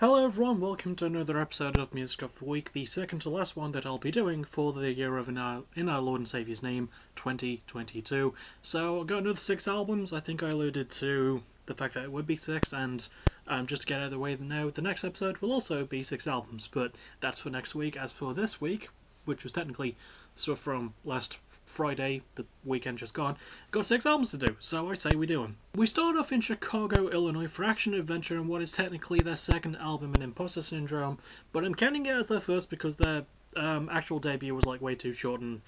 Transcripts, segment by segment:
Hello everyone, welcome to another episode of Music of the Week, the second to last one that I'll be doing for the year of in our Lord and Saviour's name, 2022. So I've got another 6 albums. I think I alluded to the fact that it would be 6, and just to get out of the way now, the next episode will also be 6 albums, but that's for next week. As for this week, which was technically stuff from last Friday, the weekend just gone, got 6 albums to do, so I say we do them. We start off in Chicago, Illinois for Action Adventure and what is technically their second album in Imposter Syndrome, but I'm counting it as their first because their actual debut was like way too short and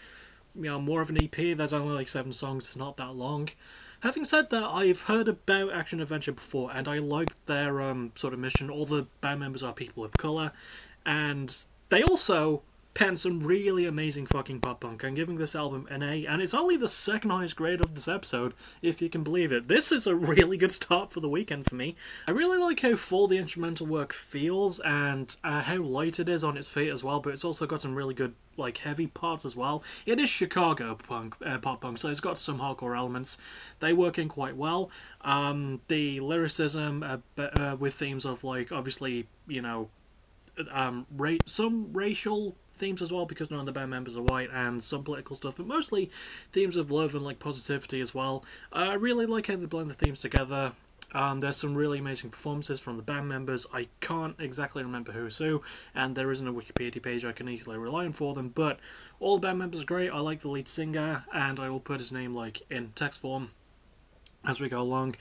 more of an EP. There's only like 7 songs, it's not that long. Having said that, I've heard about Action Adventure before and I liked their sort of mission. All the band members are people of colour, and they also pen some really amazing fucking pop punk. I'm giving this album an A, and it's only the second highest grade of this episode, if you can believe it. This is a really good start for the weekend for me. I really like how full the instrumental work feels, and how light it is on its feet as well, but it's also got some really good, like, heavy parts as well. It is Chicago punk, pop punk, so it's got some hardcore elements. They work in quite well. The lyricism, with themes of, like, obviously, some racial themes as well, because none of the band members are white, and some political stuff, but mostly themes of love and like positivity as well. I really like how they blend the themes together. There's some really amazing performances from the band members. I can't exactly remember who's who, and there isn't a Wikipedia page I can easily rely on for them, but all the band members are great. I like the lead singer, and I will put his name like in text form as we go along.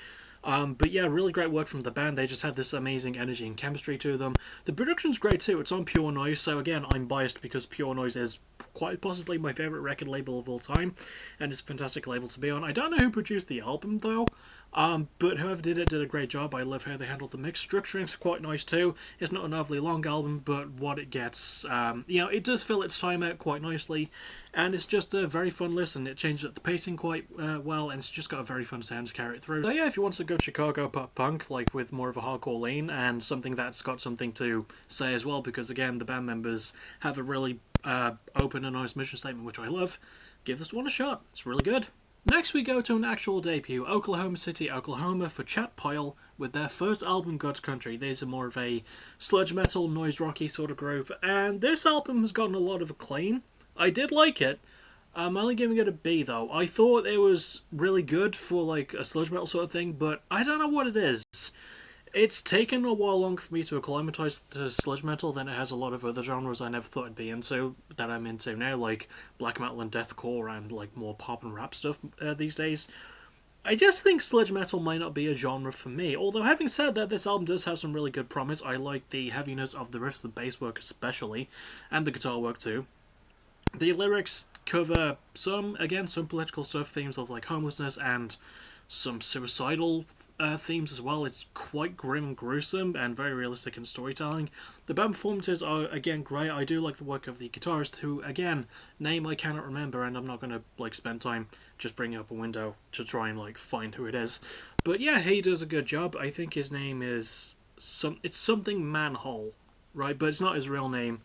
But yeah, really great work from the band. They just had this amazing energy and chemistry to them. The production's great too. It's on Pure Noise, so again, I'm biased because Pure Noise is quite possibly my favourite record label of all time, and it's a fantastic label to be on. I don't know who produced the album though, but whoever did it did a great job. I love how they handled the mix. Structuring's quite nice too. It's not an overly long album, but what it gets, it does fill its time out quite nicely, and it's just a very fun listen. It changes up the pacing quite well, and it's just got a very fun sound to carry it through. So yeah, if you want to go Chicago pop punk, like with more of a hardcore lean, and something that's got something to say as well, because again, the band members have a really open and honest mission statement, which I love, give this one a shot. It's really good. Next we go to an actual debut, Oklahoma City, Oklahoma for Chat Pile with their first album, God's Country. These are more of a sludge metal, noise rocky sort of group, and this album has gotten a lot of acclaim. I did like it. I'm only giving it a B though. I thought it was really good for like a sludge metal sort of thing, but I don't know what it is. It's taken a while longer for me to acclimatise to sludge metal than it has a lot of other genres I never thought I'd be into, that I'm into now, like black metal and deathcore and like more pop and rap stuff these days. I just think sludge metal might not be a genre for me, although having said that, this album does have some really good promise. I like the heaviness of the riffs, the bass work especially, and the guitar work too. The lyrics cover some political stuff, themes of like homelessness and some suicidal themes as well. It's quite grim and gruesome and very realistic in storytelling. The band performances are again great. I do like the work of the guitarist, who again, name I cannot remember, and I'm not going to like spend time just bringing up a window to try and like find who it is. But yeah, he does a good job. I think his name is something Manhole, right? But it's not his real name.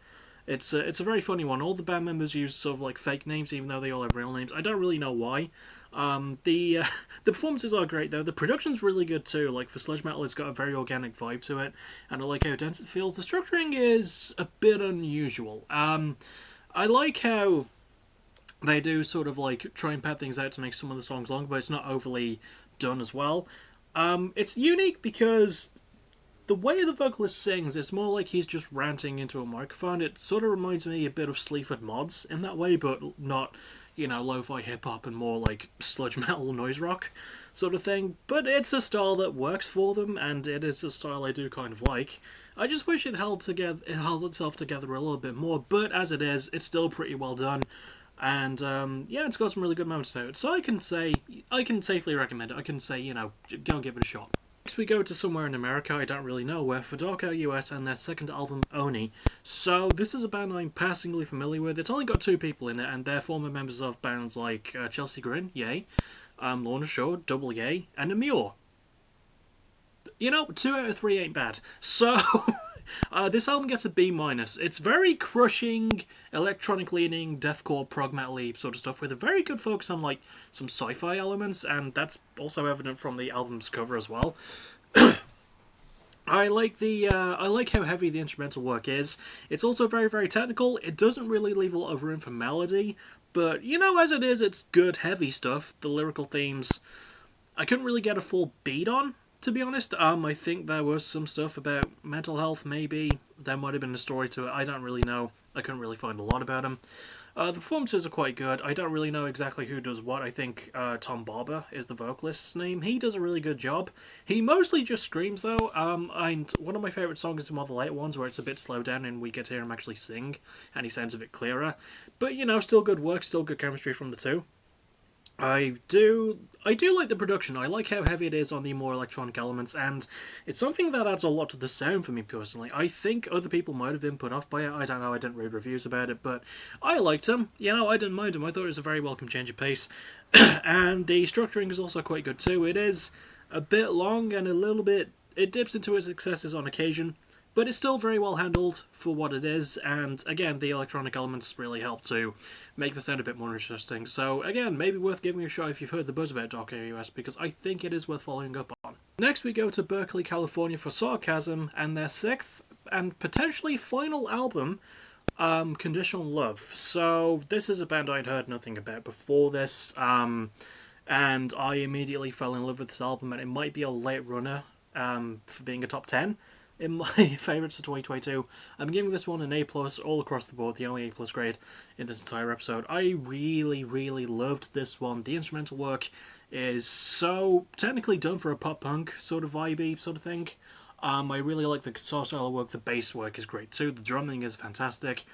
It's a very funny one. All the band members use sort of like fake names, even though they all have real names. I don't really know why. The performances are great though. The production's really good too. Like for sludge metal, it's got a very organic vibe to it, and I like how dense it feels. The structuring is a bit unusual. I like how they do sort of like try and pad things out to make some of the songs long, but it's not overly done as well. It's unique because the way the vocalist sings, it's more like he's just ranting into a microphone. It sort of reminds me a bit of Sleaford Mods in that way, but not, lo-fi hip-hop and more like sludge metal noise rock sort of thing. But it's a style that works for them, and it is a style I do kind of like. I just wish it held itself together a little bit more, but as it is, it's still pretty well done. And it's got some really good moments to it. So I can safely recommend it. I can say, go and give it a shot. Next we go to somewhere in America, I don't really know where, for Darko US and their second album, Oni. So this is a band I'm passingly familiar with. It's only got 2 people in it, and they're former members of bands like Chelsea Grin, yay, Lorna Shore, double yay, and Amur. 2 out of 3 ain't bad. So this album gets a B-. It's very crushing, electronic-leaning, deathcore, prog metal-y sort of stuff with a very good focus on like some sci-fi elements, and that's also evident from the album's cover as well. I like how heavy the instrumental work is. It's also very, very technical. It doesn't really leave a lot of room for melody, but you know, as it is, it's good heavy stuff. The lyrical themes I couldn't really get a full beat on, to be honest. I think there was some stuff about mental health, maybe. There might have been a story to it. I don't really know. I couldn't really find a lot about him. The performances are quite good. I don't really know exactly who does what. I think Tom Barber is the vocalist's name. He does a really good job. He mostly just screams, though. And one of my favourite songs is one of the later ones where it's a bit slowed down and we get to hear him actually sing, and he sounds a bit clearer. But, you know, still good work, still good chemistry from the two. I do like the production. I like how heavy it is on the more electronic elements, and it's something that adds a lot to the sound for me personally. I think other people might have been put off by it. I don't know, I didn't read reviews about it, but I liked them. You know, I didn't mind them. I thought it was a very welcome change of pace. And the structuring is also quite good too. It is a bit long and a little bit... It dips into its excesses on occasion, but it's still very well handled for what it is, and again, the electronic elements really help to make the sound a bit more interesting. So again, maybe worth giving a shot if you've heard the buzz about Dark AUS, because I think it is worth following up on. Next we go to Berkeley, California for Sarcasm, and their sixth and potentially final album, Conditional Love. So this is a band I'd heard nothing about before this, and I immediately fell in love with this album, and it might be a late runner for being a top 10 in my favourites of 2022. I'm giving this one an A+, all across the board, the only A+ grade in this entire episode. I really, really loved this one. The instrumental work is so technically done for a pop-punk sort of vibey sort of thing. I really like the guitar style work, the bass work is great too, the drumming is fantastic.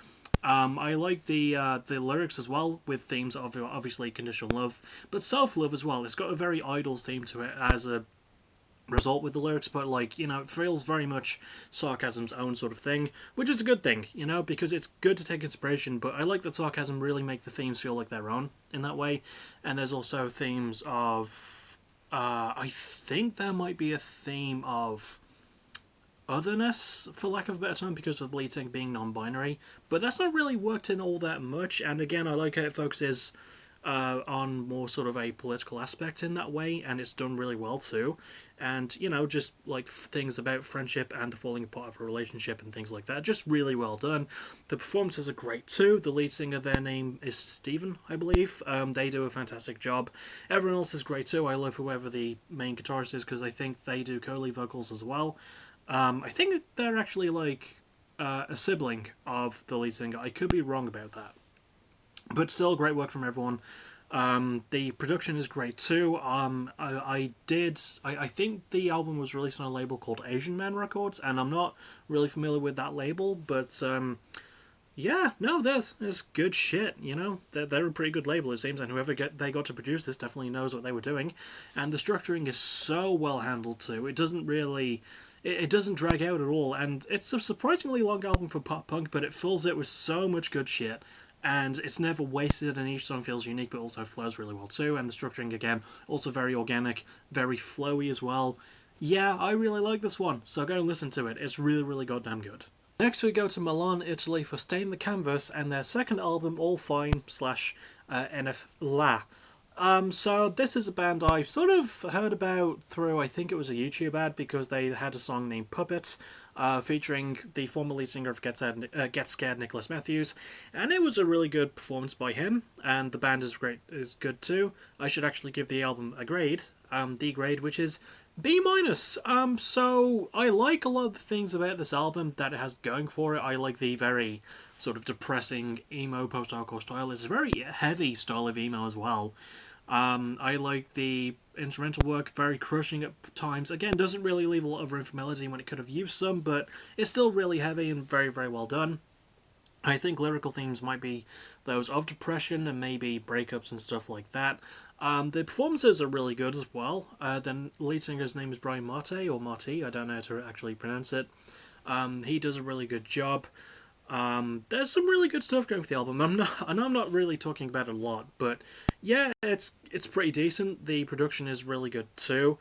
I like the lyrics as well, with themes of obviously conditional love, but self-love as well. It's got a very Idols theme to it as a result with the lyrics, but like, you know, it feels very much Sarcasm's own sort of thing, which is a good thing, you know, because it's good to take inspiration, but I like that Sarcasm really make the themes feel like their own in that way. And there's also themes of I think there might be a theme of otherness, for lack of a better term, because of the lead singer being non-binary, but that's not really worked in all that much. And again, I like how it focuses on more sort of a political aspect in that way, and it's done really well too. And, you know, just like things about friendship and the falling apart of a relationship and things like that, just really well done. The performances are great too. The lead singer, their name is Steven, I believe. They do a fantastic job. Everyone else is great too. I love whoever the main guitarist is, because I think they do co-lead vocals as well. I think they're actually like a sibling of the lead singer. I could be wrong about that, but still great work from everyone. The production is great too. I think the album was released on a label called Asian Man Records, and I'm not really familiar with that label, but yeah, no, there's good shit, you know. They're a pretty good label, it seems, and whoever they got to produce this definitely knows what they were doing. And the structuring is so well handled too. It doesn't really... It doesn't drag out at all, and it's a surprisingly long album for pop punk, but it fills it with so much good shit. And it's never wasted, and each song feels unique, but also flows really well too. And the structuring, again, also very organic, very flowy as well. Yeah, I really like this one, so go and listen to it. It's really, really goddamn good. Next we go to Milan, Italy for Stain the Canvas, and their second album, All Fine / NF La. So this is a band I sort of heard about through, I think it was a YouTube ad, because they had a song named Puppets, featuring the former lead singer of Get Scared, Nicholas Matthews, and it was a really good performance by him, and the band is good too. I should actually give the album a grade, the grade, which is B-. So I like a lot of the things about this album that it has going for it. I like the very sort of depressing emo post-hardcore style. It's a very heavy style of emo as well. I like the instrumental work, very crushing at times. Again, doesn't really leave a lot of room for melody when it could have used some, but it's still really heavy and very, very well done. I think lyrical themes might be those of depression and maybe breakups and stuff like that. The performances are really good as well. The lead singer's name is Brian Marte, or Marty, I don't know how to actually pronounce it. He does a really good job. There's some really good stuff going for the album. I'm not really talking about it a lot, but yeah, it's pretty decent. The production is really good too.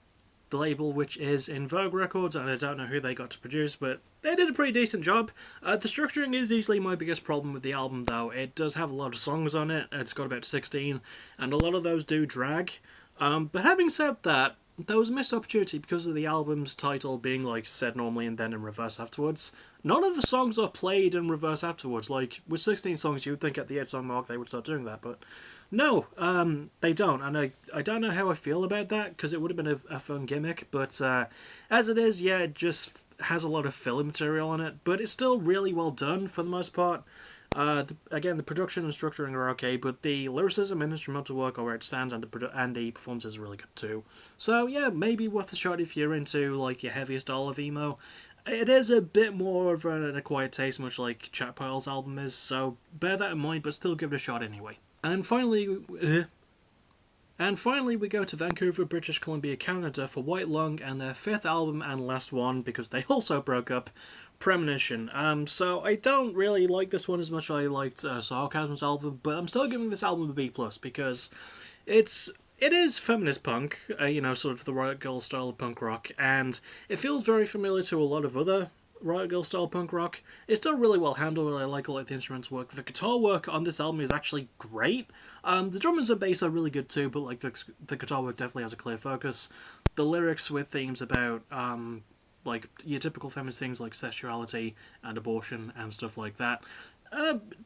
The label, which is In Vogue Records, and I don't know who they got to produce, but they did a pretty decent job. The structuring is easily my biggest problem with the album, though. It does have a lot of songs on it. It's got about 16, and a lot of those do drag. But having said that, there was a missed opportunity because of the album's title being like said normally and then in reverse afterwards. None of the songs are played in reverse afterwards. Like with 16 songs, you would think at the 8-song mark they would start doing that, but no, they don't. And I don't know how I feel about that because it would have been a fun gimmick. But as it is, yeah, it just has a lot of filler material on it. But it's still really well done for the most part. Again, the production and structuring are okay, but the lyricism and instrumental work are where it stands, and the performances are really good too. So yeah, maybe worth a shot if you're into like your heaviest style of emo. It is a bit more of an acquired taste, much like Chat Pile's album is, so bear that in mind, but still give it a shot anyway. And finally, we go to Vancouver, British Columbia, Canada for White Lung and their 5th album and last one, because they also broke up, Premonition. So I don't really like this one as much as I liked Sarcasm's album, but I'm still giving this album a B+, because it is feminist punk, sort of the Riot Girl style of punk rock, and it feels very familiar to a lot of other Riot Girl style punk rock. It's still really well handled, and I like a lot of the instruments work. The guitar work on this album is actually great. The drums and bass are really good too, but like the guitar work definitely has a clear focus. The lyrics with themes about like your typical feminist things like sexuality and abortion and stuff like that.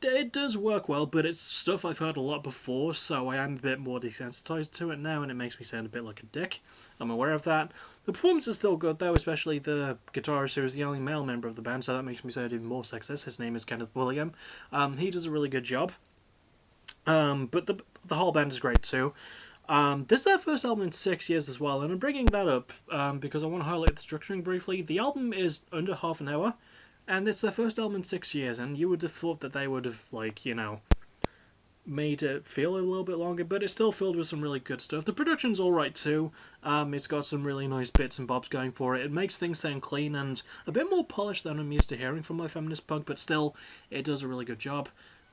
It does work well, but it's stuff I've heard a lot before, so I am a bit more desensitized to it now, and it makes me sound a bit like a dick. I'm aware of that. The performance is still good, though, especially the guitarist, who is the only male member of the band, so that makes me sound even more sexist. His name is Kenneth William. He does a really good job. But the whole band is great, too. This is their first album in 6 years as well, and I'm bringing that up because I want to highlight the structuring briefly. The album is under half an hour, and it's their first album in 6 years, and you would have thought that they would have, made it feel a little bit longer, but it's still filled with some really good stuff. The production's alright too. It's got some really nice bits and bobs going for it. It makes things sound clean and a bit more polished than I'm used to hearing from my feminist punk, but still, it does a really good job.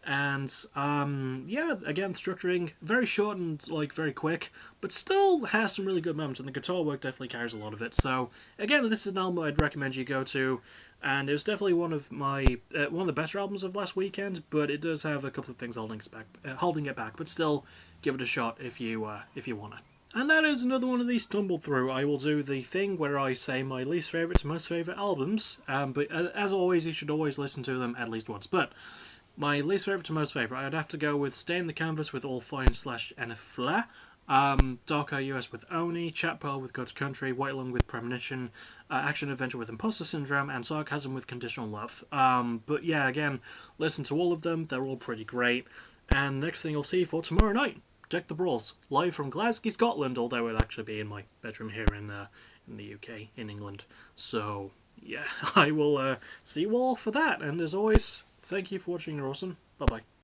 And, again, structuring, very short and, very quick, but still has some really good moments, and the guitar work definitely carries a lot of it. So, again, this is an album I'd recommend you go to, and it was definitely one of the better albums of last weekend, but it does have a couple of things holding it back, but still, give it a shot if you want to. And that is another one of these stumbled through. I will do the thing where I say my least favourite to most favourite albums, but as always, you should always listen to them at least once. But my least favourite to most favourite, I'd have to go with Stay in the Canvas with All Fine / NFLA, Darko US with Oni, Chat Pearl with God's Country, White Lung with Premonition, Action Adventure with Imposter Syndrome, and Sarcasm with Conditional Love. But yeah, again, listen to all of them, they're all pretty great. And next thing you'll see for tomorrow night, Deck the Brawls, live from Glasgow, Scotland, although it'll actually be in my bedroom here in the UK, in England. So, yeah, I will see you all for that, and as always, thank you for watching, you're awesome. Bye-bye.